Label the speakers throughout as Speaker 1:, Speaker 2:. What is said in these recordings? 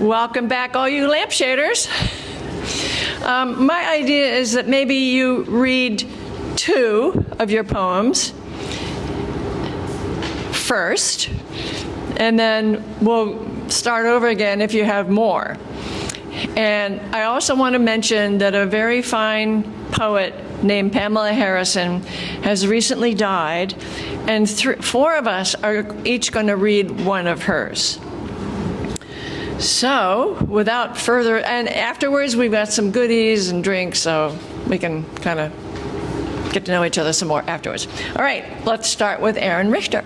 Speaker 1: Welcome back, all you Lampshaders. My idea is that maybe you read 2 of your poems first, and then we'll start over again if you have more. And I also want to mention that a very fine poet named Pamela Harrison has recently died, and 4 of us are each going to read one of hers. So, without further, and afterwards we've got some goodies and drinks, so we can kind of get to know each other some more afterwards. All right, let's start with Aaron Richter.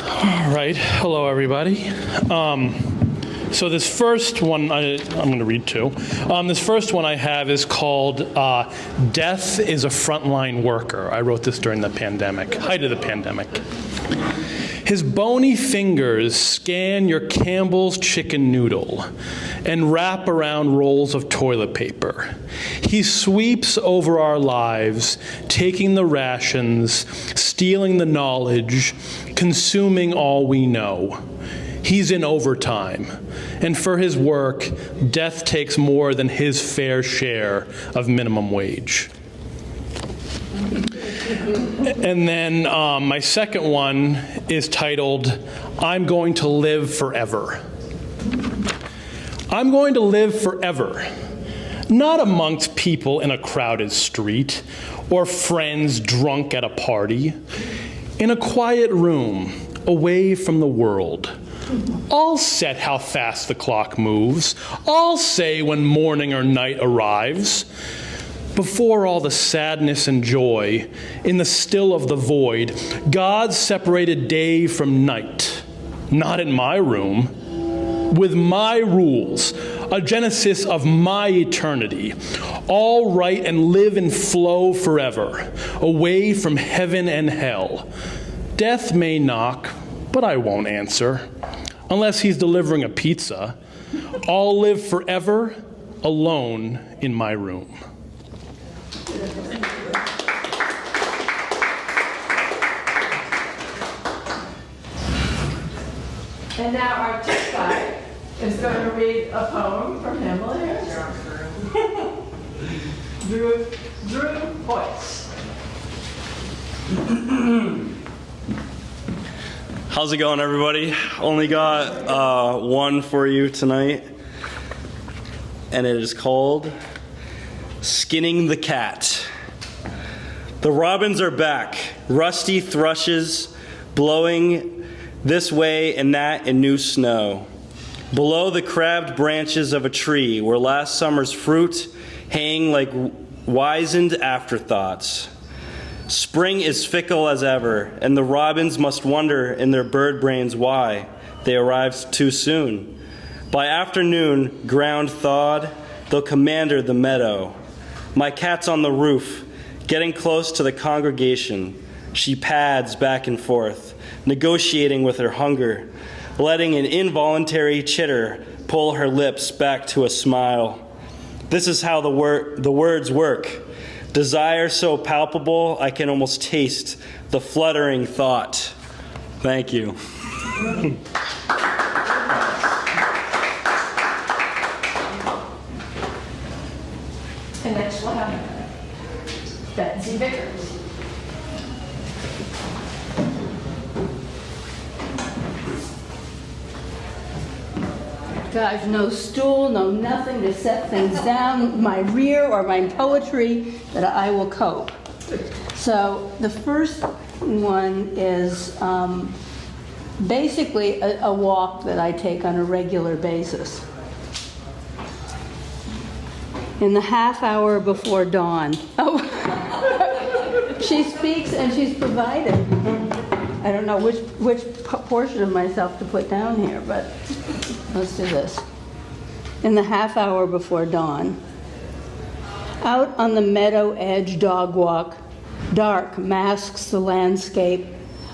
Speaker 2: All right, hello everybody. So this first one, I'm going to read 2. This first one I have is called Death is a Frontline Worker. I wrote this during the pandemic, height of the pandemic. His bony fingers scan your Campbell's chicken noodle and wrap around rolls of toilet paper. He sweeps over our lives, taking the rations, stealing the knowledge, consuming all we know. He's in overtime, and for his work, death takes more than his fair share of minimum wage. And then my second one is titled, I'm Going to Live Forever. I'm going to live forever, not amongst people in a crowded street or friends drunk at a party, in a quiet room, away from the world. I'll set how fast the clock moves. I'll say when morning or night arrives. Before all the sadness and joy, in the still of the void, God separated day from night. Not in my room, with my rules, a genesis of my eternity. All right and live and flow forever, away from heaven and hell. Death may knock, but I won't answer. Unless he's delivering a pizza, I'll live forever alone in my room.
Speaker 1: And now our tip guy is going to read a poem from Pamela Harrison. Drew Voice.
Speaker 3: How's it going, everybody? Only got one for you tonight, and it is called Skinning the Cat. The robins are back, rusty thrushes blowing this way and that in new snow. Below the crabbed branches of a tree where last summer's fruit hang like wizened afterthoughts. Spring is fickle as ever, and the robins must wonder in their bird brains why they arrived too soon. By afternoon, ground thawed, they'll commander the meadow. My cat's on the roof, getting close to the congregation. She pads back and forth, negotiating with her hunger, letting an involuntary chitter pull her lips back to a smile. This is how the words work. Desire so palpable, I can almost taste the fluttering thought. Thank you.
Speaker 1: And next we'll have Betsy Vickers.
Speaker 4: Guys, no stool, no nothing to set things down, my rear or my poetry, that I will cope. So the first one is basically a walk that I take on a regular basis. In the half hour before dawn. Oh, she speaks and she's provided. I don't know which portion of myself to put down here, but let's do this. In the half hour before dawn. Out on the meadow edge dog walk, dark masks the landscape,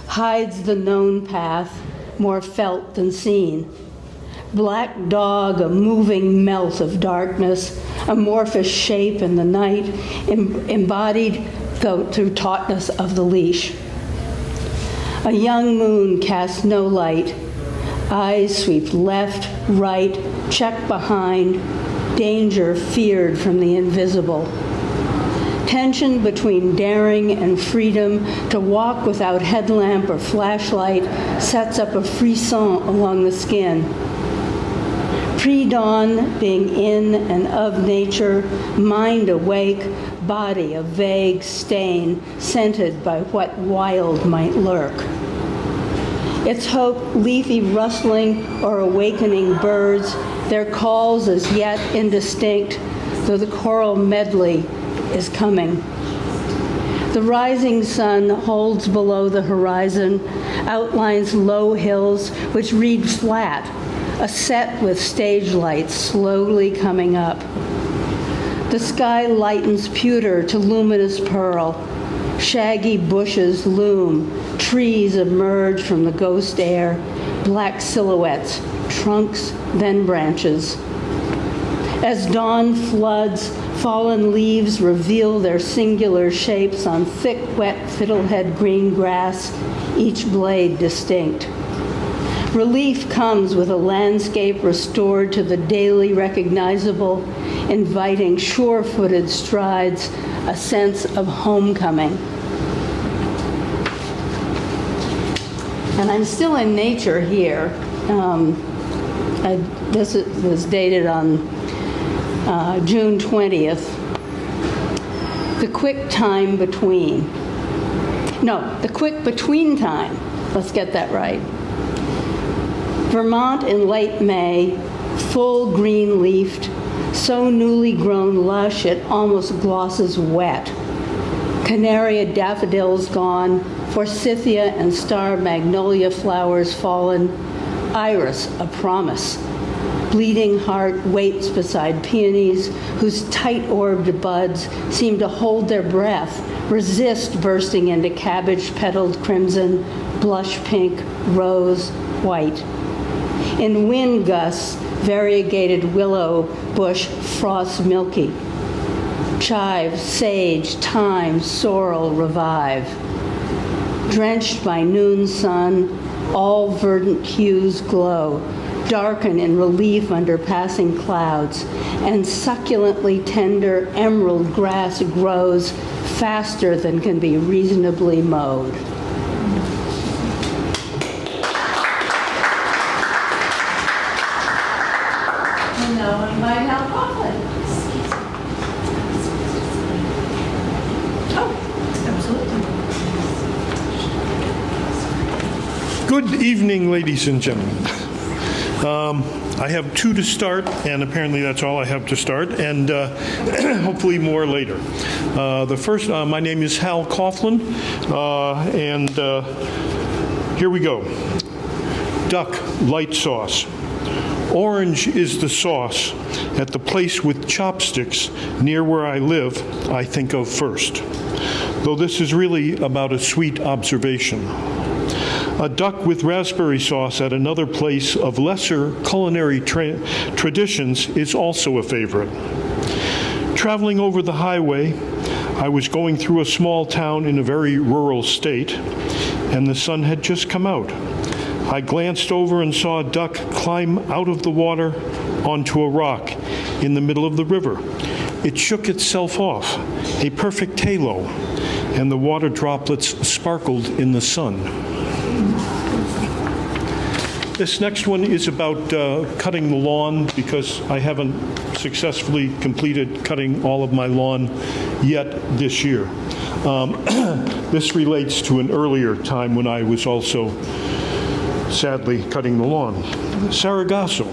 Speaker 4: hides the known path, more felt than seen. Black dog, a moving melt of darkness, amorphous shape in the night, embodied go through tautness of the leash. A young moon casts no light. Eyes sweep left, right, check behind, danger feared from the invisible. Tension between daring and freedom to walk without headlamp or flashlight sets up a frisson along the skin. Pre-dawn, being in and of nature, mind awake, body a vague stain, scented by what wild might lurk. Its hope, leafy rustling or awakening birds, their calls as yet indistinct, though the choral medley is coming. The rising sun holds below the horizon, outlines low hills which read flat, a set with stage lights slowly coming up. The sky lightens pewter to luminous pearl. Shaggy bushes loom, trees emerge from the ghost air, black silhouettes, trunks, then branches. As dawn floods, fallen leaves reveal their singular shapes on thick, wet fiddlehead green grass, each blade distinct. Relief comes with a landscape restored to the daily recognizable, inviting sure-footed strides, a sense of homecoming. And I'm still in nature here. This was dated on June 20th. The quick time between. No, the quick between time. Let's get that right. Vermont in late May, full green-leafed, so newly grown lush it almost glosses wet. Canaria daffodils gone, forsythia and star magnolia flowers fallen, iris a promise. Bleeding heart waits beside peonies whose tight-orbed buds seem to hold their breath, resist bursting into cabbage-petaled crimson, blush pink, rose, white. In wind gusts, variegated willow bush frosts milky. Chive, sage, thyme, sorrel revive. Drenched by noon sun, all verdant hues glow, darken in relief under passing clouds, and succulently tender emerald grass grows faster than can be reasonably mowed. And now I might have Coughlin.
Speaker 5: Good evening, ladies and gentlemen. I have two to start, and apparently that's all I have to start, and hopefully more later. The first, my name is Hal Coughlin, and here we go. Duck light sauce. Orange is the sauce at the place with chopsticks near where I live I think of first, though this is really about a sweet observation. A duck with raspberry sauce at another place of lesser culinary traditions is also a favorite. Traveling over the highway, I was going through a small town in a very rural state, and the sun had just come out. I glanced over and saw a duck climb out of the water onto a rock in the middle of the river. It shook itself off, a perfect halo, and the water droplets sparkled in the sun. This next one is about cutting the lawn, because I haven't successfully completed cutting all of my lawn yet this year. This relates to an earlier time when I was also sadly cutting the lawn. Sargasso.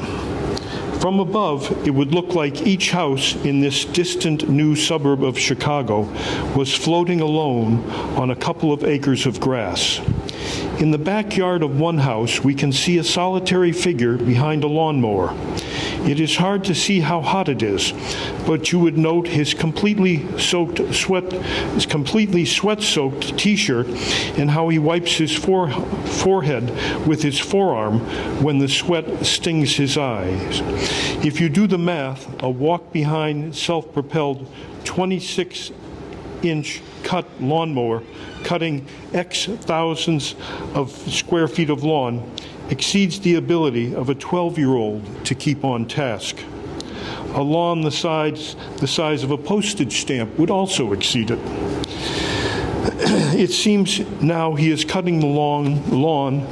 Speaker 5: From above, it would look like each house in this distant new suburb of Chicago was floating alone on a couple of acres of grass. In the backyard of one house, we can see a solitary figure behind a lawnmower. It is hard to see how hot it is, but you would note his completely sweat-soaked T-shirt and how he wipes his forehead with his forearm when the sweat stings his eyes. If you do the math, a walk-behind, self-propelled 26-inch cut lawnmower, cutting X thousands of square feet of lawn, exceeds the ability of a 12-year-old to keep on task. A lawn the size of a postage stamp would also exceed it. It seems now he is cutting the lawn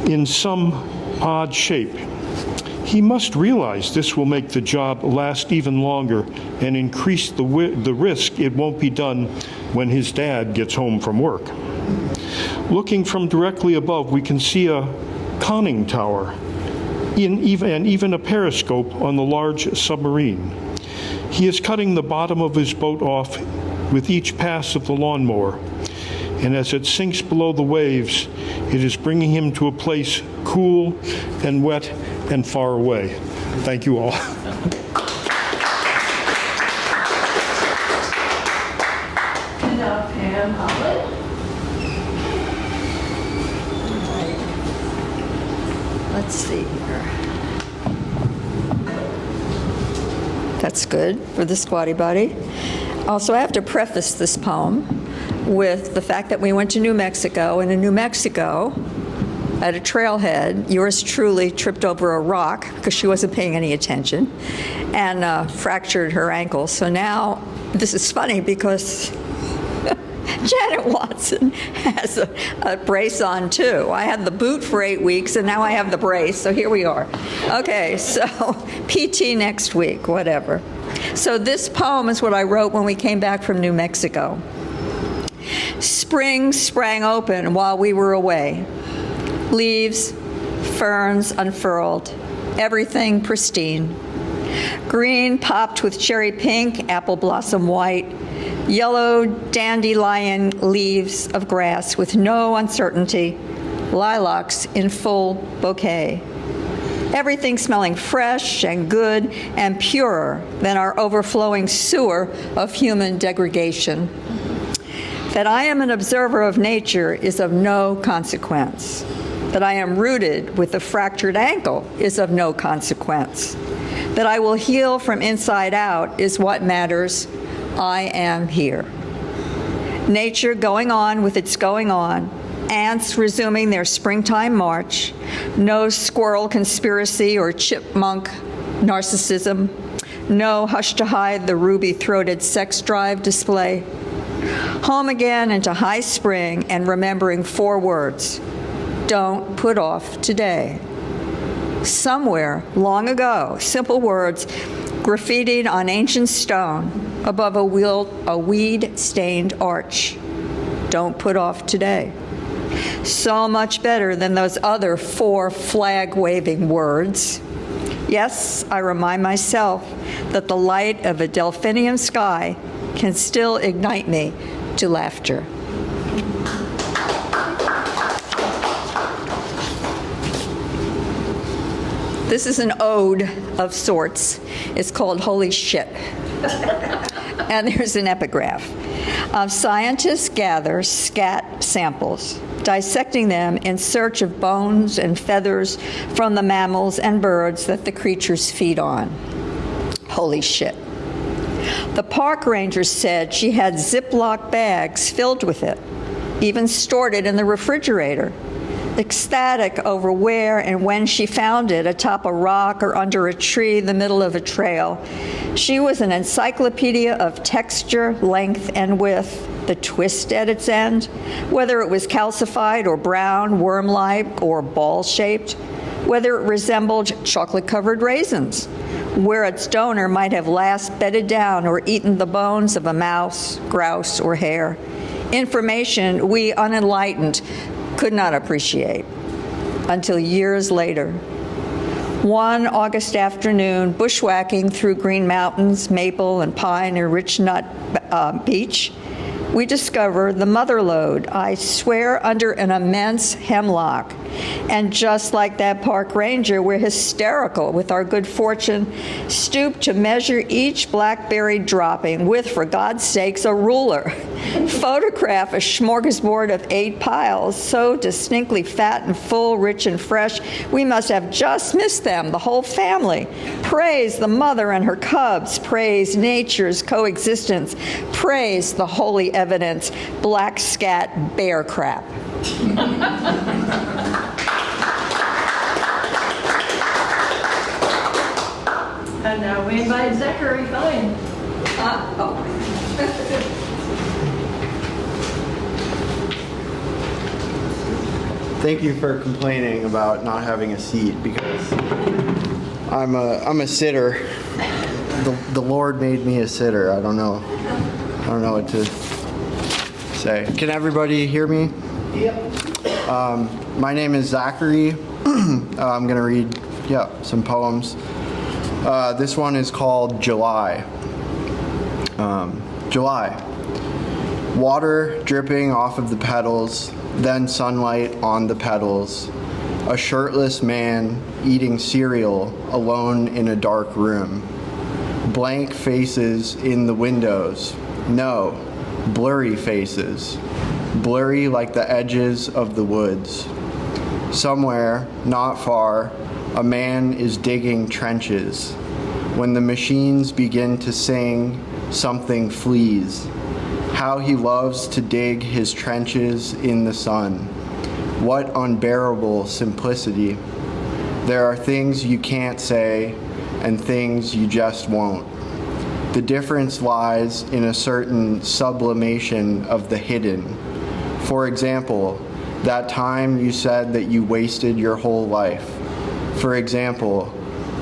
Speaker 5: in some odd shape. He must realize this will make the job last even longer and increase the risk it won't be done when his dad gets home from work. Looking from directly above, we can see a conning tower and even a periscope on the large submarine. He is cutting the bottom of his boat off with each pass of the lawnmower, and as it sinks below the waves, it is bringing him to a place cool and wet and far away. Thank you all.
Speaker 1: Now, Pam Ahlen.
Speaker 6: Let's see here. That's good for the squatty body. Also, I have to preface this poem with the fact that we went to New Mexico, and in New Mexico, at a trailhead, yours truly tripped over a rock because she wasn't paying any attention and fractured her ankle. So now, this is funny because Janet Watson has a brace on too. I had the boot for 8 weeks and now I have the brace, so here we are. Okay, so PT next week, whatever. So this poem is what I wrote when we came back from New Mexico. Spring sprang open while we were away. Leaves, ferns unfurled, everything pristine. Green popped with cherry pink, apple blossom white, yellow dandelion leaves of grass with no uncertainty, lilacs in full bouquet. Everything smelling fresh and good and purer than our overflowing sewer of human degradation. That I am an observer of nature is of no consequence. That I am rooted with a fractured ankle is of no consequence. That I will heal from inside out is what matters. I am here. Nature going on with its going on, ants resuming their springtime march, no squirrel conspiracy or chipmunk narcissism, no hush to hide the ruby-throated sex drive display. Home again into high spring and remembering 4 words. Don't put off today. Somewhere long ago, simple words graffitied on ancient stone above a weed-stained arch. Don't put off today. So much better than those other 4 flag-waving words. Yes, I remind myself that the light of a delphinium sky can still ignite me to laughter. This is an ode of sorts. It's called Holy Shit. And there's an epigraph. Scientists gather scat samples, dissecting them in search of bones and feathers from the mammals and birds that the creatures feed on. Holy shit. The park ranger said she had Ziploc bags filled with it, even stored it in the refrigerator, ecstatic over where and when she found it, atop a rock or under a tree in the middle of a trail. She was an encyclopedia of texture, length, and width, the twist at its end, whether it was calcified or brown, worm-like, or ball-shaped, whether it resembled chocolate-covered raisins, where its donor might have last bedded down or eaten the bones of a mouse, grouse, or hare. Information we unenlightened could not appreciate until years later. One August afternoon, bushwhacking through Green Mountains, Maple and Pine and Rich Nut Beach, we discover the mother lode, I swear under an immense hemlock, And just like that park ranger, we're hysterical with our good fortune, stoop to measure each blackberry dropping with, for God's sakes, a ruler. Photograph a smorgasbord of 8 piles, so distinctly fat and full, rich and fresh, we must have just missed them, the whole family. Praise the mother and her cubs, praise nature's coexistence, praise the holy evidence, black scat bear crap.
Speaker 1: And now we invite Zachary Fine.
Speaker 7: Thank you for complaining about not having a seat, because I'm a sitter. The Lord made me a sitter. I don't know what to say. Can everybody hear me? Yep. My name is Zachary. I'm gonna read some poems. This one is called July. July. Water dripping off of the petals, then sunlight on the petals. A shirtless man eating cereal alone in a dark room. Blank faces in the windows. No, blurry faces. Blurry like the edges of the woods. Somewhere, not far, a man is digging trenches. When the machines begin to sing, something flees. How he loves to dig his trenches in the sun. What unbearable simplicity. There are things you can't say and things you just won't. The difference lies in a certain sublimation of the hidden. For example, that time you said that you wasted your whole life. For example,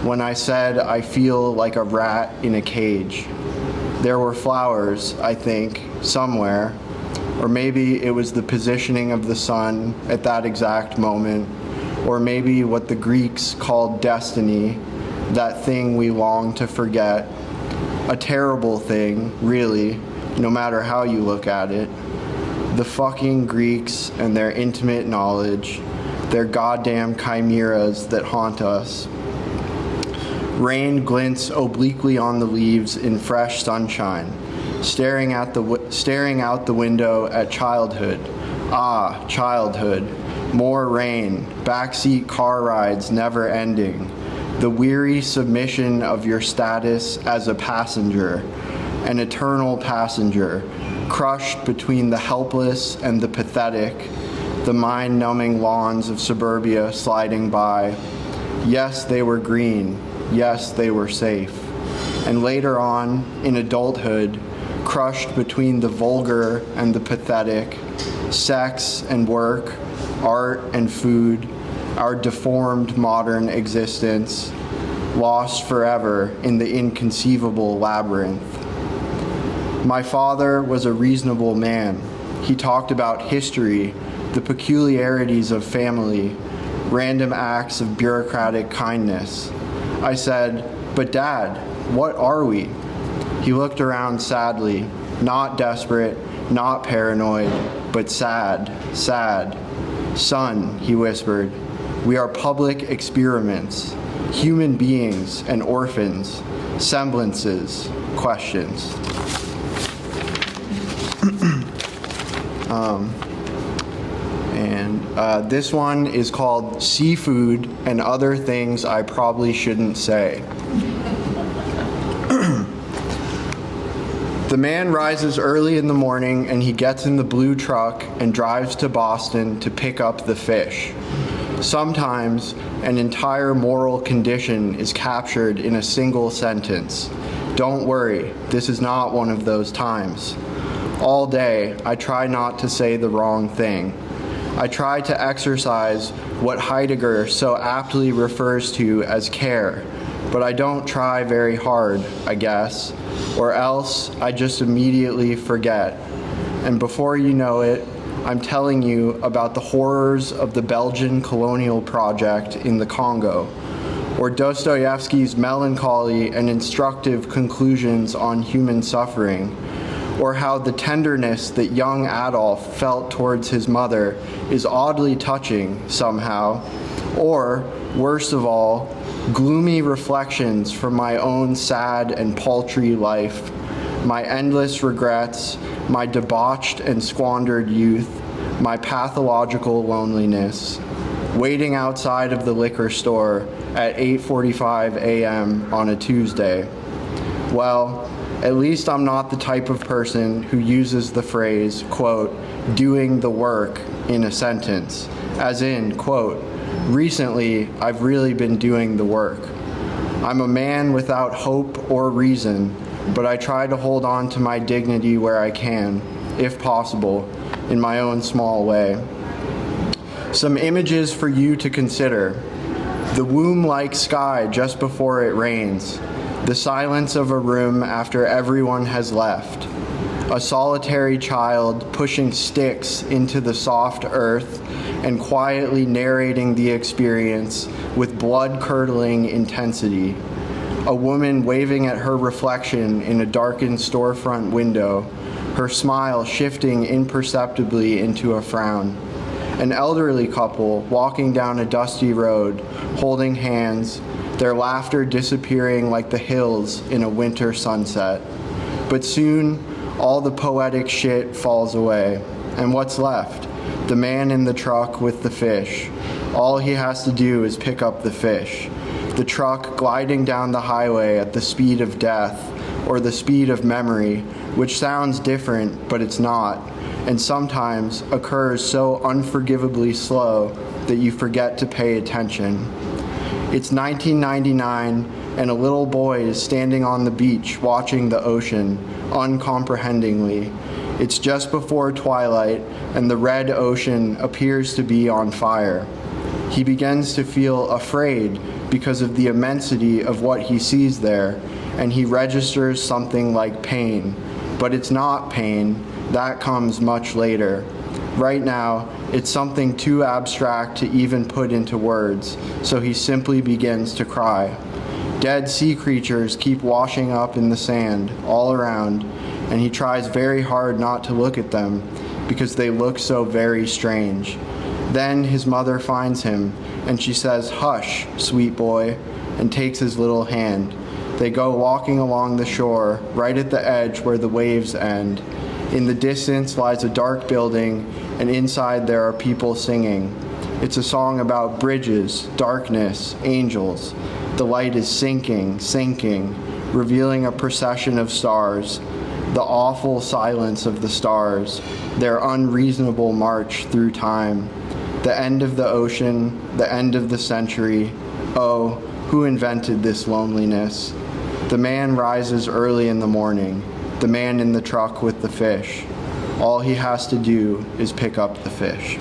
Speaker 7: when I said I feel like a rat in a cage. There were flowers, I think, somewhere, or maybe it was the positioning of the sun at that exact moment, or maybe what the Greeks called destiny, that thing we long to forget. A terrible thing, really, no matter how you look at it. The fucking Greeks and their intimate knowledge, their goddamn chimeras that haunt us. Rain glints obliquely on the leaves in fresh sunshine, staring out the window at childhood. Ah, childhood. More rain, backseat car rides never ending. The weary submission of your status as a passenger, an eternal passenger, crushed between the helpless and the pathetic, the mind-numbing lawns of suburbia sliding by. Yes, they were green. Yes, they were safe. And later on, in adulthood, crushed between the vulgar and the pathetic, sex and work, art and food, our deformed modern existence, lost forever in the inconceivable labyrinth. My father was a reasonable man. He talked about history, the peculiarities of family, random acts of bureaucratic kindness. I said, "But Dad, what are we?" He looked around sadly, not desperate, not paranoid, but sad, sad. "Son," he whispered, "we are public experiments, human beings and orphans, semblances, questions." This one is called Seafood and Other Things I Probably Shouldn't Say. The man rises early in the morning and he gets in the blue truck and drives to Boston to pick up the fish. Sometimes an entire moral condition is captured in a single sentence. Don't worry, this is not one of those times. All day, I try not to say the wrong thing. I try to exercise what Heidegger so aptly refers to as care, but I don't try very hard, I guess, or else I just immediately forget. And before you know it, I'm telling you about the horrors of the Belgian colonial project in the Congo, or Dostoevsky's melancholy and instructive conclusions on human suffering, or how the tenderness that young Adolf felt towards his mother is oddly touching somehow, or, worst of all, gloomy reflections from my own sad and paltry life, my endless regrets, my debauched and squandered youth, my pathological loneliness, waiting outside of the liquor store at 8:45 a.m. on a Tuesday. Well, at least I'm not the type of person who uses the phrase, quote, doing the work in a sentence, as in, quote, recently I've really been doing the work. I'm a man without hope or reason, but I try to hold on to my dignity where I can, if possible, in my own small way. Some images for you to consider. The womb-like sky just before it rains. The silence of a room after everyone has left. A solitary child pushing sticks into the soft earth and quietly narrating the experience with blood-curdling intensity. A woman waving at her reflection in a darkened storefront window, her smile shifting imperceptibly into a frown. An elderly couple walking down a dusty road, holding hands, their laughter disappearing like the hills in a winter sunset. But soon, all the poetic shit falls away. And what's left? The man in the truck with the fish. All he has to do is pick up the fish. The truck gliding down the highway at the speed of death, or the speed of memory, which sounds different, but it's not, and sometimes occurs so unforgivably slow that you forget to pay attention. It's 1999, and a little boy is standing on the beach watching the ocean, uncomprehendingly. It's just before twilight, and the red ocean appears to be on fire. He begins to feel afraid because of the immensity of what he sees there, and he registers something like pain. But it's not pain. That comes much later. Right now, it's something too abstract to even put into words, so he simply begins to cry. Dead sea creatures keep washing up in the sand all around, and he tries very hard not to look at them because they look so very strange. Then his mother finds him, and she says, "Hush, sweet boy," and takes his little hand. They go walking along the shore, right at the edge where the waves end. In the distance lies a dark building, and inside there are people singing. It's a song about bridges, darkness, angels. The light is sinking, sinking, revealing a procession of stars. The awful silence of the stars, their unreasonable march through time. The end of the ocean, the end of the century. Oh, who invented this loneliness? The man rises early in the morning, the man in the truck with the fish. All he has to do is pick up the fish.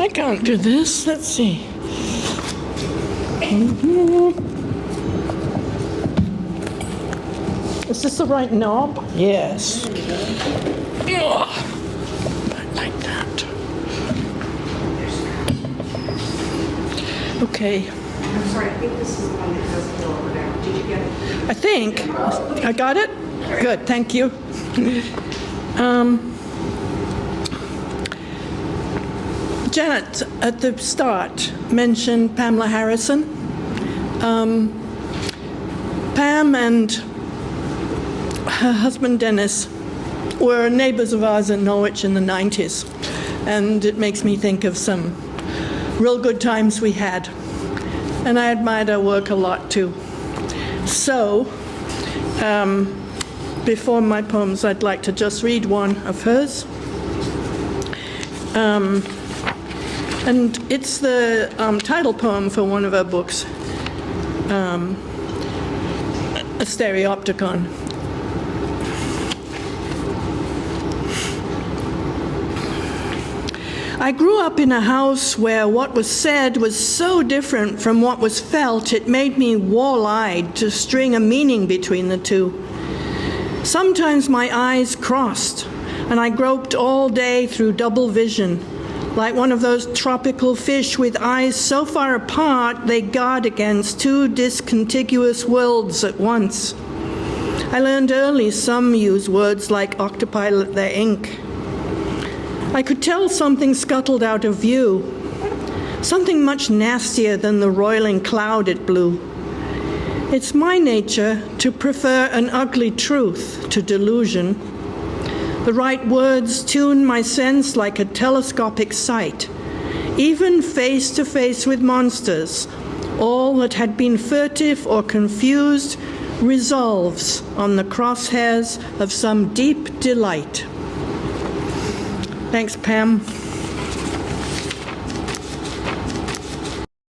Speaker 8: I can't do this. Let's see. Is this the right knob? Yes. Ugh. Like that. Okay.
Speaker 9: I'm sorry, I think this is the one that doesn't go over there. Did you get it?
Speaker 8: I think. I got it? Good, thank you. Janet, at the start, mentioned Pamela Harrison. Pam and her husband Dennis were neighbors of ours in Norwich in the 90s, and it makes me think of some real good times we had. And I admired her work a lot too. So, before my poems, I'd like to just read one of hers. And it's the title poem for one of her books, A Stereopticon. I grew up in a house where what was said was so different from what was felt, it made me wall-eyed to string a meaning between the two. Sometimes my eyes crossed, and I groped all day through double vision, like one of those tropical fish with eyes so far apart they guard against two discontiguous worlds at once. I learned early some use words like octopi let their ink. I could tell something scuttled out of view, something much nastier than the roiling cloud it blew. It's my nature to prefer an ugly truth to delusion. The right words tune my sense like a telescopic sight. Even face to face with monsters, all that had been furtive or confused resolves on the crosshairs of some deep delight. Thanks, Pam.